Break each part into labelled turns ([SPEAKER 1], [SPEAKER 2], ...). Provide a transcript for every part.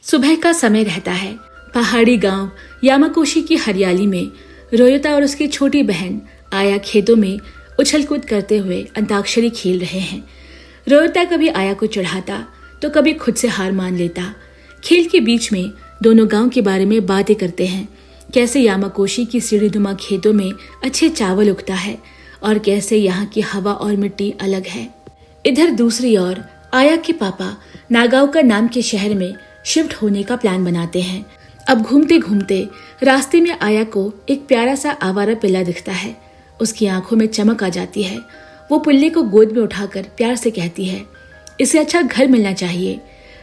[SPEAKER 1] सुबह का समय रहता है। पहाड़ी गांव यामाकोशी की हरियाली में रोयोता और उसकी छोटी बहन आया खेतों में उछल कूद करते हुए अंताक्षरी खेल रहे हैं। रोयोता कभी आया को चढ़ाता तो कभी खुद से हार मान लेता। खेल के बीच में दोनों गांव के बारे में बातें करते हैं, कैसे यामाकोशी की सीढ़ीनुमा खेतों में अच्छे चावल उगता है और कैसे यहाँ की हवा और मिट्टी अलग है। इधर दूसरी ओर आया के पापा नागाओका नाम के शहर में शिफ्ट होने का प्लान बनाते हैं। अब घूमते घूमते रास्ते में आया को एक प्यारा सा आवारा पिल्ला दिखता है। उसकी आंखों में चमक आ जाती है। वो पिल्ले को गोद में उठाकर प्यार से कहती है, इसे अच्छा घर मिलना चाहिए।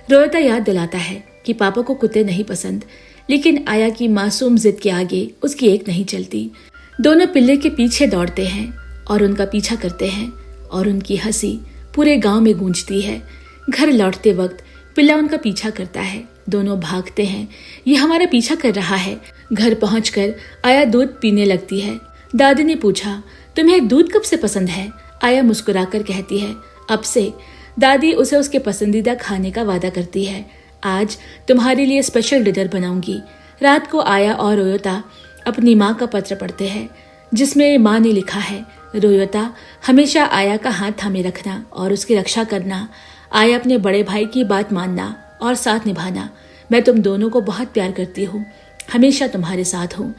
[SPEAKER 1] रोयोता याद दिलाता है कि पापा को कुत्ते नहीं पसंद, लेकिन आया की मासूम जिद के आगे उसकी एक नहीं चलती। दोनों पिल्ले के पीछे दौड़ते हैं और उनका पीछा करते हैं और उनकी हंसी पूरे गांव में गूंजती है। घर लौटते वक्त पिल्ला उनका पीछा करता है। दोनों भागते हैं, ये हमारा पीछा कर रहा है। घर पहुंचकर आया दूध पीने लगती है। दादी ने पूछा, तुम्हें दूध कब से पसंद है? आया मुस्कुराकर कहती है, अब से। दादी उसे उसके पसंदीदा खाने का वादा करती है। आज तुम्हारे लिए स्पेशल डिनर बनाऊंगी। रात को आया और रोयोता अपनी माँ का पत्र पढ़ते हैं, जिसमें माँ ने लिखा है, रोयोता, हमेशा आया का हाथ थामे रखना और उसकी रक्षा करना। आया, अपने बड़े भाई की बात मानना और साथ निभाना। मैं तुम दोनों को बहुत प्यार करती हूँ, हमेशा तुम्हारे साथ हूँ।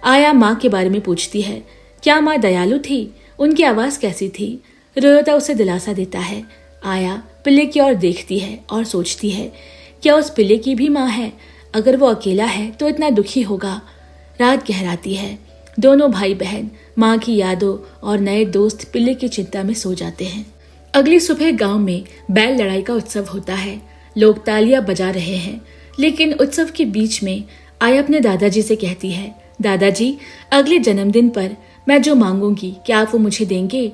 [SPEAKER 1] आया माँ के बारे में पूछती है, क्या माँ दयालु थी? उनकी आवाज़ कैसी थी? रोयोता उसे दिलासा देता है। आया पिल्ले की ओर देखती है और सोचती है, क्या उस पिल्ले की भी माँ है? अगर वो अकेला है तो इतना दुखी होगा। रात गहराती है। दोनों भाई बहन माँ की यादों और नए दोस्त पिल्ले की चिंता में सो जाते हैं। अगली सुबह गांव में बैल लड़ाई का उत्सव होता है। लोग तालियां बजा रहे हैं, लेकिन उत्सव के बीच में आया अपने दादाजी से कहती है, दादाजी, अगले जन्मदिन पर मैं जो मांगूंगी क्या आप वो मुझे देंगे?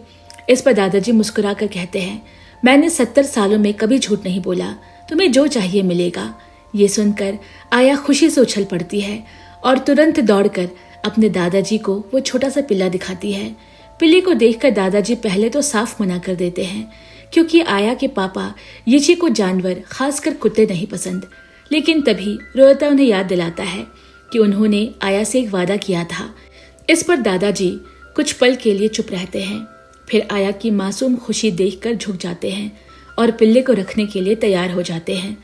[SPEAKER 1] इस पर दादाजी मुस्कुरा कर कहते हैं, मैंने 70 सालों में कभी झूठ नहीं बोला, तुम्हें जो चाहिए मिलेगा। ये सुनकर आया खुशी से उछल पड़ती है और तुरंत दौड़कर अपने दादाजी को वो छोटा सा पिल्ला दिखाती है। पिल्ले को देखकर दादाजी पहले तो साफ मना कर देते हैं, क्योंकि आया के पापा यिची को जानवर, खासकर कुत्ते नहीं पसंद। लेकिन तभी रोयोता उन्हें याद दिलाता है कि उन्होंने आया से एक वादा किया था। इस पर दादाजी कुछ पल के लिए चुप रहते हैं, फिर आया की मासूम खुशी देखकर झुक जाते हैं और पिल्ले को रखने के लिए तैयार हो जाते हैं।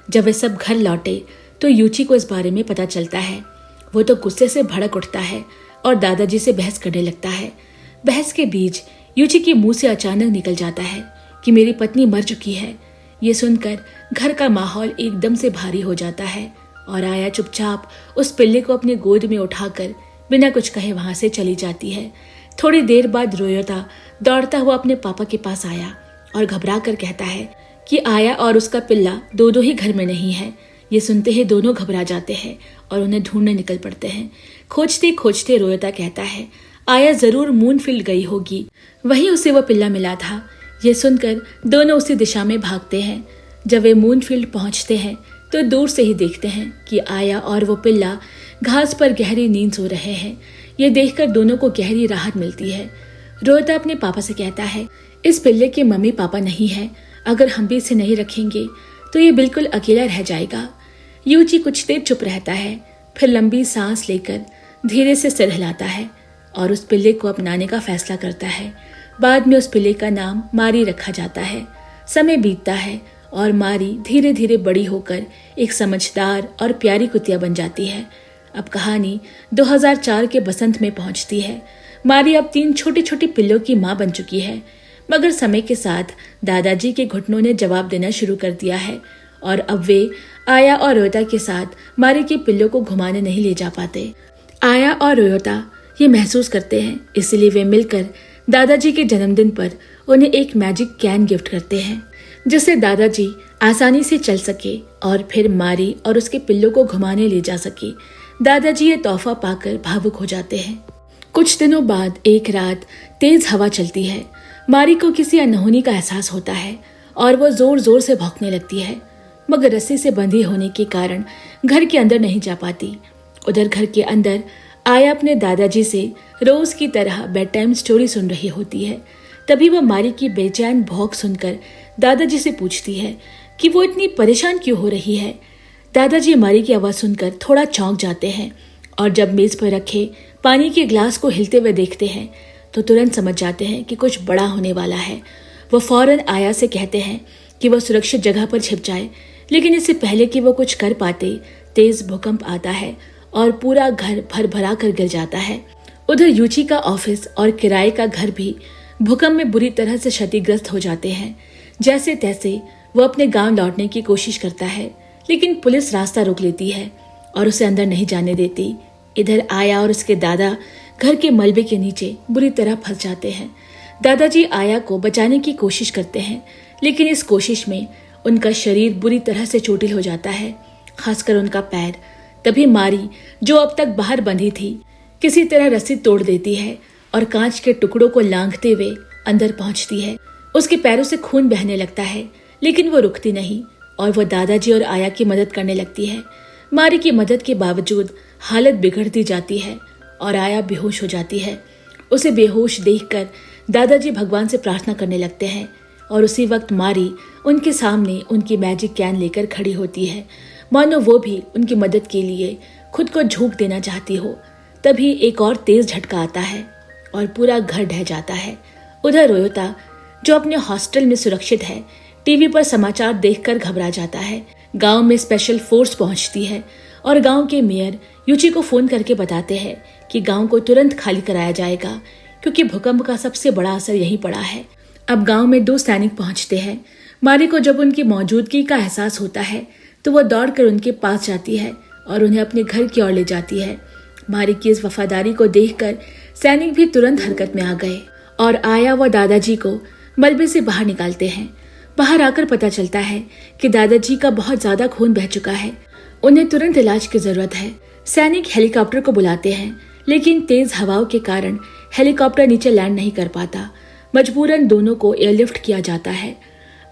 [SPEAKER 1] जब वे सब घर लौटे तो यूची को इस बारे में पता चलता है। वो तो गुस्से से भड़क उठता है और दादाजी से बहस करने लगता है। बहस के बीच यूची के मुंह से अचानक निकल जाता है कि मेरी पत्नी मर चुकी है। ये सुनकर घर का माहौल एकदम से भारी हो जाता है और आया चुपचाप उस पिल्ले को अपने गोद में उठाकर बिना कुछ कहे वहां से चली जाती है। थोड़ी देर बाद रोयोता दौड़ता हुआ अपने पापा के पास आया और घबरा कर कहता है कि आया और उसका पिल्ला दो ही घर में नहीं है। ये सुनते ही दोनों घबरा जाते हैं और उन्हें ढूंढने निकल पड़ते हैं। खोजते खोजते रोयोता कहता है, आया जरूर मूनफील्ड गई होगी, वहीं उसे वो पिल्ला मिला था। ये सुनकर दोनों उसी दिशा में भागते हैं। जब वे मूनफील्ड पहुंचते हैं तो दूर से ही देखते हैं कि आया और वो पिल्ला घास पर गहरी नींद सो रहे हैं। ये देखकर दोनों को गहरी राहत मिलती है। रोयोता अपने पापा से कहता है, इस पिल्ले के मम्मी पापा नहीं है, अगर हम भी इसे नहीं रखेंगे तो ये बिल्कुल अकेला रह जाएगा। यूची कुछ देर चुप रहता है, फिर लंबी सांस लेकर धीरे से सिर हिलाता है और उस पिल्ले को अपनाने का फैसला करता है। बाद में उस पिल्ले का नाम मारी रखा जाता है। समय बीतता है और मारी धीरे धीरे बड़ी होकर एक समझदार और प्यारी कुतिया बन जाती है। अब कहानी 2004 के बसंत में पहुंचती है। मारी अब 3 छोटी छोटी पिल्लों की माँ बन चुकी है, मगर समय के साथ दादाजी के घुटनों ने जवाब देना शुरू कर दिया है और अब वे आया और रोयोता के साथ मारी के पिल्लों को घुमाने नहीं ले जा पाते। आया और रोयोता ये महसूस करते हैं, इसलिए वे मिलकर दादाजी के जन्मदिन पर उन्हें एक मैजिक कैन गिफ्ट करते हैं, जिससे दादाजी आसानी से चल सके और फिर मारी और उसके पिल्लों को घुमाने ले जा सके। दादाजी ये तोहफा पाकर भावुक हो जाते हैं। कुछ दिनों बाद एक रात तेज हवा चलती है। मारी को किसी अनहोनी का एहसास होता है और वो जोर जोर से भौंकने लगती है, मगर रस्सी से बंधी होने के कारण घर के अंदर नहीं जा पाती। उधर घर के अंदर आया अपने दादाजी से रोज की तरह बेड टाइम स्टोरी सुन रही होती है। तभी वह मारी की बेचैन भौंक सुनकर दादाजी से पूछती है कि वो इतनी परेशान क्यों हो रही है। दादाजी मारी की आवाज सुनकर थोड़ा चौंक जाते हैं और जब मेज पर रखे पानी के ग्लास को हिलते हुए देखते हैं तो तुरंत समझ जाते हैं कि कुछ बड़ा होने वाला है। वो फौरन आया से कहते हैं कि वो सुरक्षित जगह पर छिप जाए, लेकिन इससे पहले कि वो कुछ कर पाते तेज भूकंप आता है और पूरा घर भर भरा कर गिर जाता है। उधर यूची का ऑफिस और किराए का घर भी भूकंप में बुरी तरह से क्षतिग्रस्त हो जाते हैं। जैसे तैसे वो अपने गांव लौटने की कोशिश करता है, लेकिन पुलिस रास्ता रोक लेती है और उसे अंदर नहीं जाने देती। इधर आया और उसके दादा घर के मलबे के नीचे बुरी तरह फंस जाते हैं। दादाजी आया को बचाने की कोशिश करते हैं, लेकिन इस कोशिश में उनका शरीर बुरी तरह से चोटिल हो जाता है, खासकर उनका पैर। तभी मारी, जो अब तक बाहर बंधी थी, किसी तरह रस्सी तोड़ देती है और कांच के टुकड़ों को लांघते हुए अंदर पहुंचती है। उसके पैरों से खून बहने लगता है, लेकिन वो रुकती नहीं और वो दादाजी और आया की मदद करने लगती है। मारी की मदद के बावजूद हालत बिगड़ती जाती है और आया बेहोश हो जाती है। उसे बेहोश देखकर दादाजी भगवान से प्रार्थना करने लगते हैं और उसी वक्त मारी उनके सामने उनकी मैजिक कैन लेकर खड़ी होती है, मानो वो भी उनकी मदद के लिए खुद को झोंक देना चाहती हो। तभी एक और तेज झटका आता है और पूरा घर ढह जाता है। उधर रोयोता, जो अपने हॉस्टल में सुरक्षित है, टीवी पर समाचार देखकर घबरा जाता है। गांव में स्पेशल फोर्स पहुंचती है और गांव के मेयर यूची को फोन करके बताते हैं कि गांव को तुरंत खाली कराया जाएगा, क्योंकि भूकंप का सबसे बड़ा असर यहीं पड़ा है। अब गांव में 2 सैनिक पहुंचते हैं। मारी को जब उनकी मौजूदगी का एहसास होता है तो वो दौड़कर उनके पास जाती है और उन्हें अपने घर की ओर ले जाती है। मारी की इस वफादारी को देखकर सैनिक भी तुरंत हरकत में आ गए और आया व दादाजी को मलबे से बाहर निकालते हैं। बाहर आकर पता चलता है कि दादाजी का बहुत ज्यादा खून बह चुका है, उन्हें तुरंत इलाज की जरूरत है। सैनिक हेलीकॉप्टर को बुलाते हैं, लेकिन तेज हवाओं के कारण हेलीकॉप्टर नीचे लैंड नहीं कर पाता। मजबूरन दोनों को एयरलिफ्ट किया जाता है।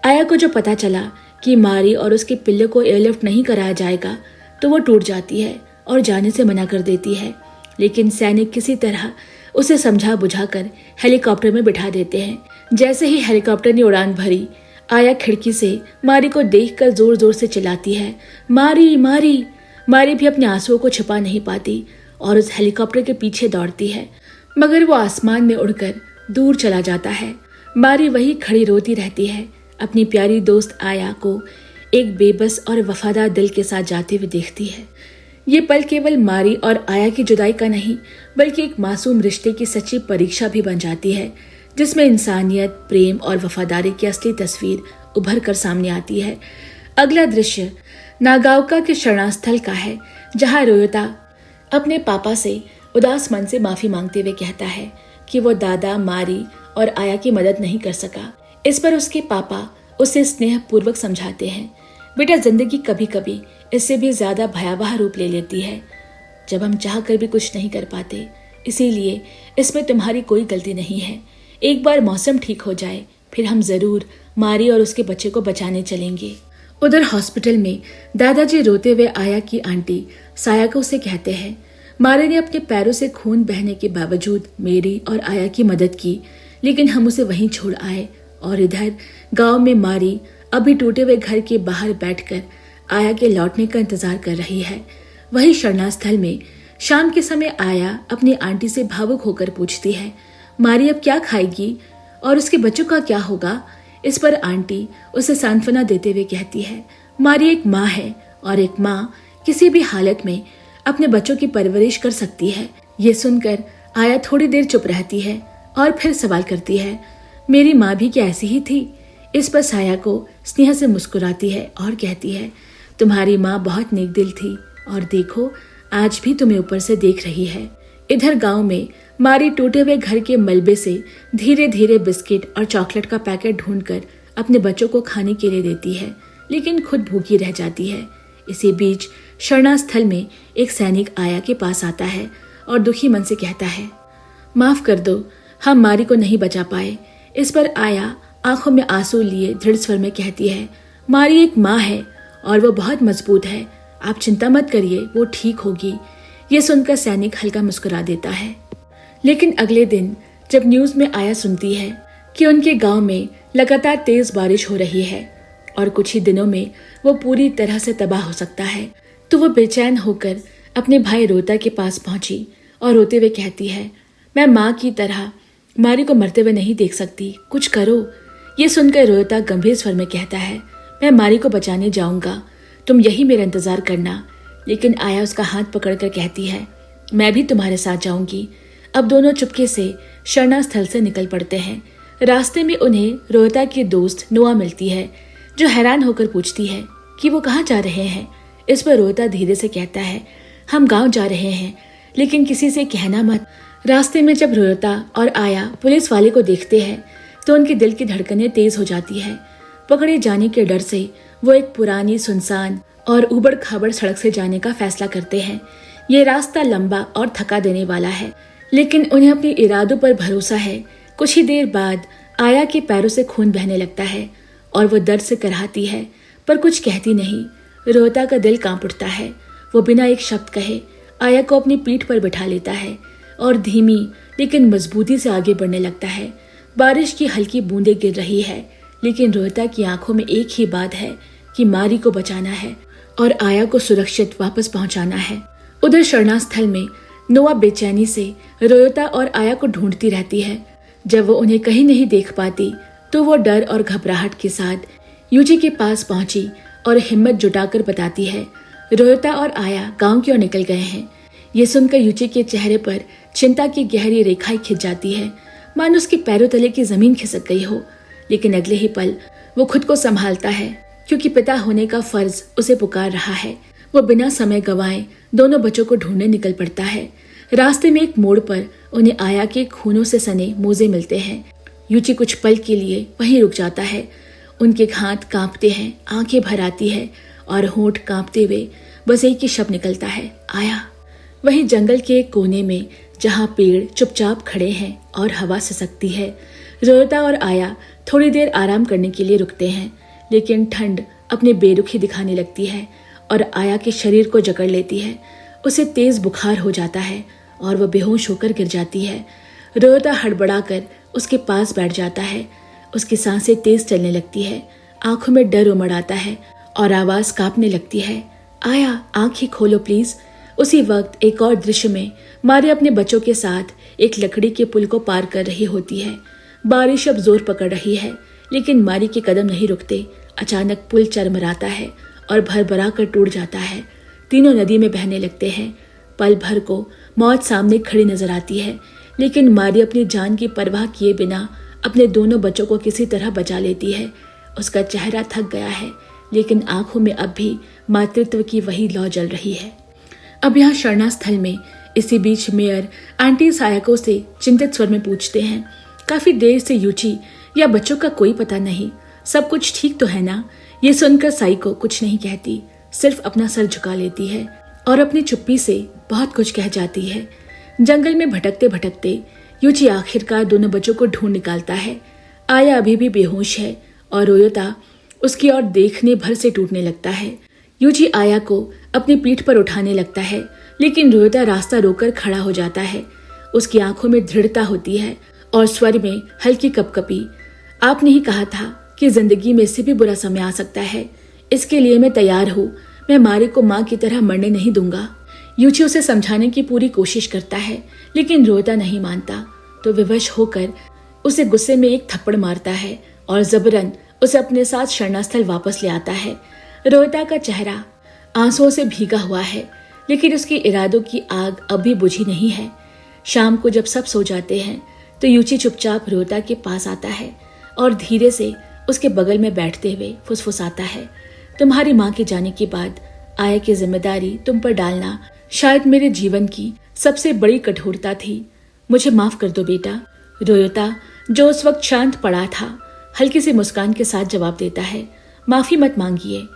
[SPEAKER 1] आया को जो पता चला कि मारी और उसके पिल्ले को एयरलिफ्ट नहीं कराया जाएगा तो वो टूट जाती है और जाने से मना कर देती है, लेकिन सैनिक किसी तरह उसे समझा बुझाकर हेलीकॉप्टर में बिठा देते हैं। जैसे ही हेलीकॉप्टर ने उड़ान भरी, आया खिड़की से मारी को देखकर जोर जोर से चिल्लाती है, मारी मारी। मारी भी अपने आंसुओं को छिपा नहीं पाती और उस हेलीकॉप्टर के पीछे दौड़ती है, मगर वो आसमान में उड़कर दूर चला जाता है। मारी वही खड़ी रोती रहती है, अपनी प्यारी दोस्त आया को एक बेबस और वफादार दिल के साथ जाते हुए देखती है। ये पल केवल मारी और आया की जुदाई का नहीं, बल्कि एक मासूम रिश्ते की सच्ची परीक्षा भी बन जाती है, जिसमें इंसानियत, प्रेम और वफादारी की असली तस्वीर उभर कर सामने आती है। अगला दृश्य नागाओका के शरणास्थल का है, जहां रोयोता अपने पापा से उदास मन से माफी मांगते हुए कहता है कि वो दादा, मारी और आया की मदद नहीं कर सका। इस पर उसके पापा उसे स्नेह पूर्वक समझाते हैं, बेटा जिंदगी कभी कभी इससे भी ज्यादा भयावह रूप ले लेती है, जब हम चाह कर भी कुछ नहीं कर पाते। इसीलिए इसमें तुम्हारी कोई गलती नहीं है। एक बार मौसम ठीक हो जाए, फिर हम जरूर मारी और उसके बच्चे को बचाने चलेंगे। उधर हॉस्पिटल में दादाजी रोते हुए आया की आंटी सायाको से कहते हैं, मारी ने अपने पैरों से खून बहने के बावजूद मेरी और आया की मदद की, लेकिन हम उसे वहीं छोड़ आए। और इधर गांव में मारी अभी टूटे हुए घर के बाहर बैठकर आया के लौटने का इंतजार कर रही है। वही शरणास्थल में शाम के समय आया अपनी आंटी से भावुक होकर पूछती है, मारी अब क्या खाएगी और उसके बच्चों का क्या होगा। इस पर आंटी उसे सांत्वना देते हुए कहती है, मारी एक माँ है और एक माँ किसी भी हालत में अपने बच्चों की परवरिश कर सकती है। ये सुनकर आया थोड़ी देर चुप रहती है और फिर सवाल करती है, मेरी माँ भी क्या ऐसी ही थी। इस पर साया को स्नेह से मुस्कुराती है और कहती है, तुम्हारी माँ बहुत नेक दिल थी और देखो आज भी तुम्हें ऊपर से देख रही है। इधर गांव में मारी टूटे हुए घर के मलबे से धीरे धीरे बिस्किट और चॉकलेट का पैकेट ढूंढकर अपने बच्चों को खाने के लिए देती है, लेकिन खुद भूखी रह जाती है। इसी बीच शरणास्थल में एक सैनिक आया के पास आता है और दुखी मन से कहता है, माफ कर दो, हम मारी को नहीं बचा पाए। इस पर आया आंखों में आंसू लिए दृढ़ स्वर में कहती है, मारी एक माँ है और वो बहुत मजबूत है, आप चिंता मत करिए, वो ठीक होगी। ये सुनकर सैनिक हल्का मुस्कुरा देता है। लेकिन अगले दिन जब न्यूज में आया सुनती है कि उनके गांव में लगातार तेज बारिश हो रही है और कुछ ही दिनों में वो पूरी तरह से तबाह हो सकता है। तो वो बेचैन होकर अपने भाई रोहिता के पास पहुंची और रोते हुए कहती है, मैं माँ की तरह मारी को मरते हुए नहीं देख सकती, कुछ करो। ये सुनकर रोहिता गंभीर स्वर में कहता है, मैं मारी को बचाने जाऊंगा, तुम यही मेरा इंतजार करना। लेकिन आया उसका हाथ पकड़कर कहती है, मैं भी तुम्हारे साथ जाऊंगी। अब दोनों चुपके से शरणा स्थल से निकल पड़ते हैं। रास्ते में उन्हें रोहिता की दोस्त नोआ मिलती है, जो हैरान होकर पूछती है कि वो कहाँ जा रहे हैं। इस पर रोहिता धीरे से कहता है, हम गांव जा रहे हैं, लेकिन किसी से कहना मत। रास्ते में जब रोहिता और आया पुलिस वाले को देखते हैं तो उनके दिल की धड़कनें तेज हो जाती है। पकड़े जाने के डर से वो एक पुरानी सुनसान और उबड़ खाबड़ सड़क से जाने का फैसला करते हैं। ये रास्ता लंबा और थका देने वाला है, लेकिन उन्हें अपने इरादों पर भरोसा है। कुछ ही देर बाद आया के पैरों से खून बहने लगता है और वो दर्द से कराहती है, पर कुछ कहती नहीं। रोहिता का दिल कांप उठता है। वो बिना एक शब्द कहे आया को अपनी पीठ पर बिठा लेता है और धीमी लेकिन मजबूती से आगे बढ़ने लगता है। बारिश की हल्की बूंदें गिर रही है, लेकिन रोहिता की आंखों में एक ही बात है कि मारी को बचाना है और आया को सुरक्षित वापस पहुंचाना है। उधर शरणा स्थल में नोआ बेचैनी से रोहिता और आया को ढूंढती रहती है। जब वो उन्हें कहीं नहीं देख पाती तो वो डर और घबराहट के साथ यूजी के पास पहुंची और हिम्मत जुटाकर बताती है, रोहिता और आया गांव की ओर निकल गए हैं। ये सुनकर यूजी के चेहरे पर चिंता की गहरी रेखाएं खिंच जाती है, मानो उसके पैरों तले की जमीन खिसक गई हो। लेकिन अगले ही पल वो खुद को संभालता है, क्योंकि पिता होने का फर्ज उसे पुकार रहा है। वो बिना समय गंवाए दोनों बच्चों को ढूंढने निकल पड़ता है। रास्ते में एक मोड़ पर उन्हें आया के खूनों से सने मोजे मिलते हैं। यूची कुछ पल के लिए वहीं रुक जाता है। उनके हाथ कांपते हैं, आंखें भर आती है और होंठ कांपते हुए बस एक ही शब्द निकलता है, आया। वहीं जंगल के एक कोने में जहां पेड़ चुपचाप खड़े हैं और हवा सिसकती है, रोहिता और आया थोड़ी देर आराम करने के लिए रुकते हैं। लेकिन ठंड अपने बेरुखी दिखाने लगती है और आया के शरीर को जकड़ लेती है। उसे तेज बुखार हो जाता है और वह बेहोश होकर गिर जाती है। रोहिता हड़बड़ाकर उसके पास बैठ जाता है। उसकी सांसें तेज चलने लगती है, आंखों में डर उमड़ आता है और आवाज कांपने लगती है, आया आंखें खोलो प्लीज। उसी वक्त एक और दृश्य में मारी अपने बच्चों के साथ एक लकड़ी के पुल को पार कर रही होती है। बारिश अब जोर पकड़ रही है, लेकिन मारी के कदम नहीं रुकते। अचानक पुल चरमराता है और भरभरा कर टूट जाता है। तीनों नदी में बहने लगते हैं। पल भर को मौत सामने खड़ी नजर आती है, लेकिन मारी अपनी जान की परवाह किए बिना अपने दोनों बच्चों को किसी तरह बचा लेती है। उसका चेहरा थक गया है, लेकिन आंखों में अब भी मातृत्व की वही लौ जल रही है। अब यहाँ शरणा स्थल में इसी बीच मेयर आंटी सायको से चिंतित स्वर में पूछते हैं, काफी देर से यूची या बच्चों का कोई पता नहीं, सब कुछ ठीक तो है ना? ये सुनकर साइको कुछ नहीं कहती, सिर्फ अपना सर झुका लेती है और अपनी चुप्पी से बहुत कुछ कह जाती है। जंगल में भटकते भटकते यूची आखिरकार दोनों बच्चों को ढूंढ निकालता है। आया अभी भी बेहोश है और रोहिता उसकी ओर देखने भर से टूटने लगता है। यूची आया को अपनी पीठ पर उठाने लगता है, लेकिन रोहिता रास्ता रोककर खड़ा हो जाता है। उसकी आंखों में दृढ़ता होती है और स्वर में हल्की कपकपी, आपने ही कहा था कि जिंदगी में इससे भी बुरा समय आ सकता है, इसके लिए मैं तैयार हूँ। मैं मारी को माँ की तरह मरने नहीं दूंगा। यूची उसे समझाने की पूरी कोशिश करता है, लेकिन रोहिता नहीं मानता। तो विवश होकर उसे गुस्से में एक थप्पड़ मारता है और जबरन उसे अपने साथ शरणास्थल वापस ले आता है। रोहिता का चेहरा आंसुओं से भीगा हुआ है, लेकिन उसके इरादों की आग अभी बुझी नहीं है। शाम को जब सब सो जाते हैं तो यूची चुपचाप रोहिता के पास आता है और धीरे से उसके बगल में बैठते हुए फुसफुसाता है, तुम्हारी माँ के जाने के बाद आया की जिम्मेदारी तुम पर डालना शायद मेरे जीवन की सबसे बड़ी कठोरता थी। मुझे माफ कर दो बेटा। रोहिता, जो उस वक्त शांत पड़ा था, हल्की सी मुस्कान के साथ जवाब देता है, माफी मत मांगिए।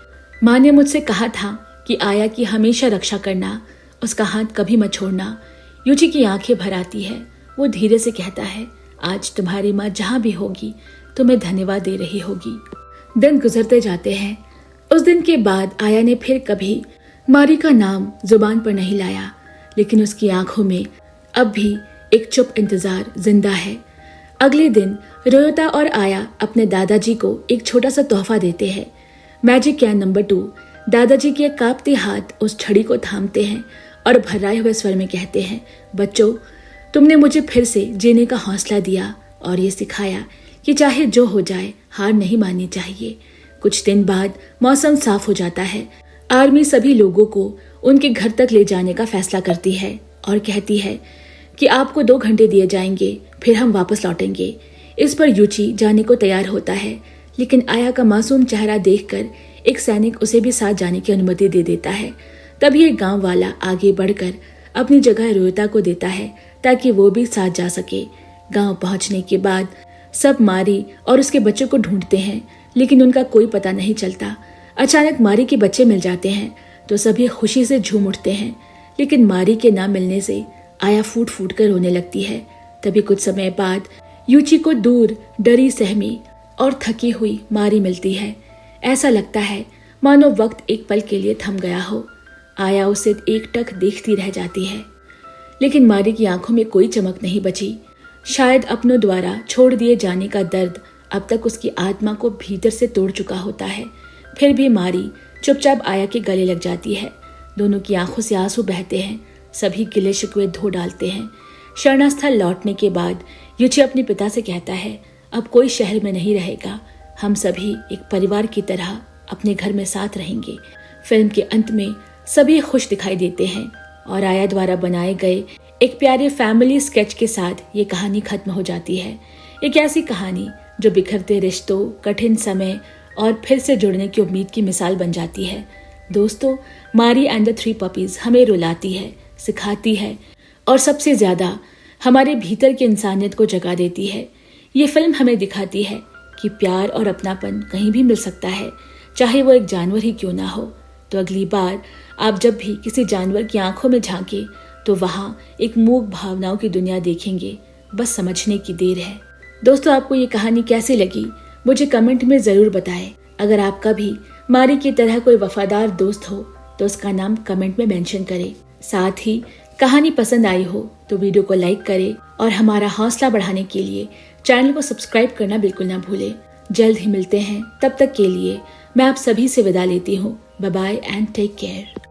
[SPEAKER 1] माँ ने मुझसे कहा था कि आया की हमेशा रक्षा करना, उसका हाथ कभी मत छोड़ना। यूची की आंखें भर आती है। वो धीरे से कहता है, आज तुम्हारी माँ जहाँ भी होगी तुम्हें धन्यवाद दे रही होगी। दिन गुजरते जाते हैं। उस दिन के बाद आया ने फिर कभी मारी का नाम जुबान पर नहीं लाया, लेकिन उसकी आंखों में अब भी एक चुप इंतजार जिंदा है। अगले दिन रोहिता और आया अपने दादाजी को एक छोटा सा तोहफा देते हैं। Magic can number 2। दादाजी के कांपते हाथ उस छड़ी को थामते हैं और भर्राए हुए स्वर में कहते हैं, बच्चों, तुमने मुझे फिर से जीने का हौसला दिया और ये सिखाया कि चाहे जो हो जाए हार नहीं माननी चाहिए। कुछ दिन बाद मौसम साफ हो जाता है। आर्मी सभी लोगों को उनके घर तक ले जाने का फैसला करती है और कहती है कि आपको 2 घंटे दिए जाएंगे, फिर हम वापस लौटेंगे। इस पर यूची जाने को तैयार होता है, लेकिन आया का मासूम चेहरा देखकर एक सैनिक उसे भी साथ जाने की अनुमति दे देता है। तभी एक गांव वाला आगे बढ़कर अपनी जगह रोहिता को देता है ताकि वो भी साथ जा सके। गांव पहुंचने के बाद सब मारी और उसके बच्चों को ढूंढते हैं, लेकिन उनका कोई पता नहीं चलता। अचानक मारी के बच्चे मिल जाते हैं तो सभी खुशी से झूम उठते हैं, लेकिन मारी के ना मिलने से आया फूट फूट कर रोने लगती है। तभी कुछ समय बाद यूची को दूर डरी सहमी और थकी हुई मारी मिलती है। ऐसा लगता है मानो वक्त एक पल के लिए थम गया हो। आया उसे एकटक देखती रह जाती है, लेकिन मारी की आंखों में कोई चमक नहीं बची। शायद अपनों द्वारा छोड़ दिए जाने का दर्द अब तक उसकी आत्मा को भीतर से तोड़ चुका होता है। फिर भी मारी चुपचाप आया के गले लग जाती है। दोनों की आंखों से आंसू बहते हैं। सभी गिले शिकवे धो डालते हैं। शरणास्थल लौटने के बाद यूची अपने पिता से कहता है, अब कोई शहर में नहीं रहेगा, हम सभी एक परिवार की तरह अपने घर में साथ रहेंगे। फिल्म के अंत में सभी खुश दिखाई देते हैं और आया द्वारा बनाए गए एक प्यारे फैमिली स्केच के साथ ये कहानी खत्म हो जाती है। एक ऐसी कहानी जो बिखरते रिश्तों, कठिन समय और फिर से जुड़ने की उम्मीद की मिसाल बन जाती है। दोस्तों, मारी एंड द 3 पपीज हमें रुलाती है, सिखाती है और सबसे ज्यादा हमारे भीतर की इंसानियत को जगा देती है। ये फिल्म हमें दिखाती है कि प्यार और अपनापन कहीं भी मिल सकता है, चाहे वो एक जानवर ही क्यों ना हो। तो अगली बार आप जब भी किसी जानवर की आंखों में झांके तो वहाँ एक मूक भावनाओं की दुनिया देखेंगे। बस समझने की देर है। दोस्तों, आपको ये कहानी कैसी लगी मुझे कमेंट में जरूर बताएं। अगर आपका भी मारी की तरह कोई वफादार दोस्त हो तो उसका नाम कमेंट में मेंशन करें। साथ ही कहानी पसंद आई हो तो वीडियो को लाइक करें और हमारा हौसला बढ़ाने के लिए चैनल को सब्सक्राइब करना बिल्कुल ना भूलें। जल्द ही मिलते हैं, तब तक के लिए मैं आप सभी से विदा लेती हूँ। Bye bye and take care.